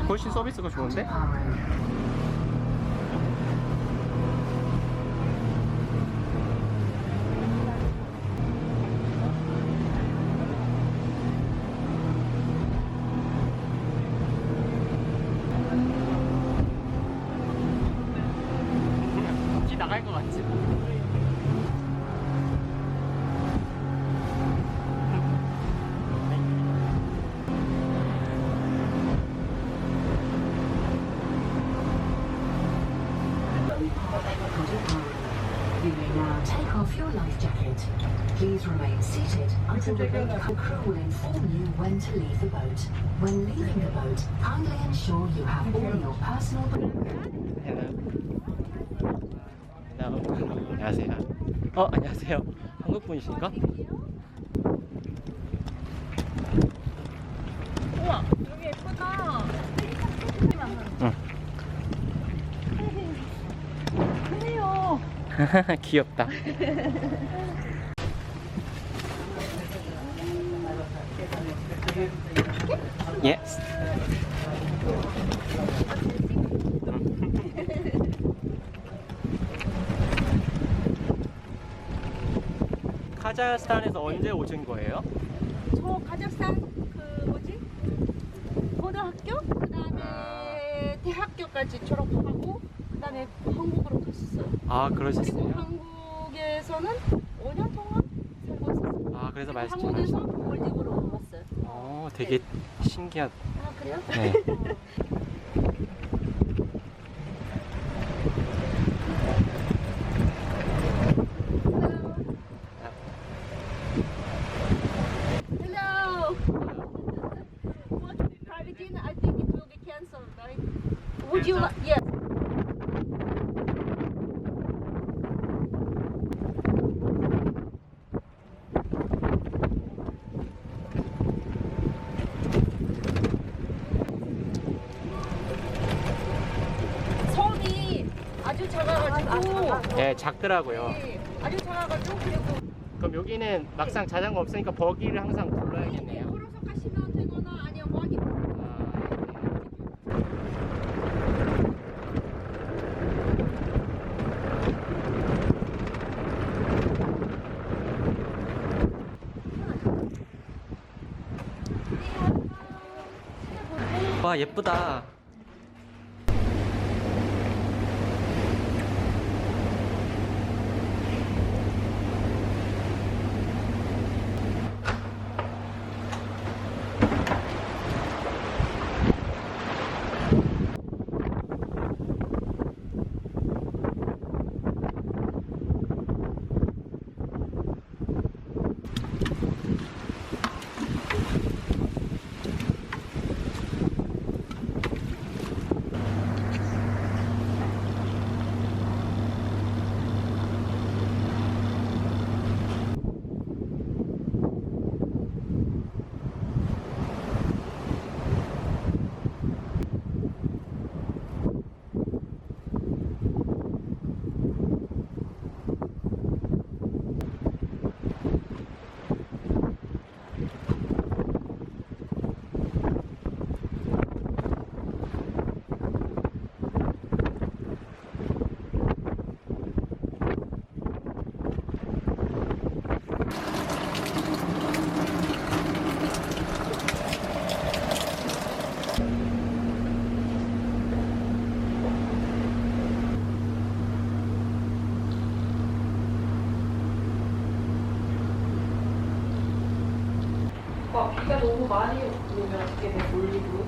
훨씬 서비스가 좋은데? 기 나갈 것 같지? You may now take off your life jacket. Please remain seated until the boat crew will inform you when to leave the boat. When leaving the boat, kindly ensure you have all your personal 안녕하세요. 안녕하세요. 한국 분이신가? 우와, 여기 예쁘다. 응. 크네요. 귀엽다. Yes. 카자흐스탄에서 언제 오신 거예요? 저 카자흐스탄 그 뭐지? 고등학교? 그다음에 대학교까지 졸업하고 그다음에 한국으로 갔었어요. 아, 그리고 그러셨어요? 한국에서는 5년 동안 살고 있었어요. 아, 그래서 그리고 말씀 한국에서 하셨어요. 몰디브로 왔어요. 되게 신기하다. 아 그래요? 네. Hello. What private dinner? I think it will be cancelled, right? Would you like? Yes. 섬이 아주 작아가지고. 네, 작더라고요. 네, 아주 작아가지고 그리고 그럼 여기는 막상 자전거 없으니까 버기를 항상 불러야겠네요. 걸어서 가시면 되거나 아니면 와기. 와, 예쁘다. 비가 너무 많이 오면 어떻게 돼? 몰리고.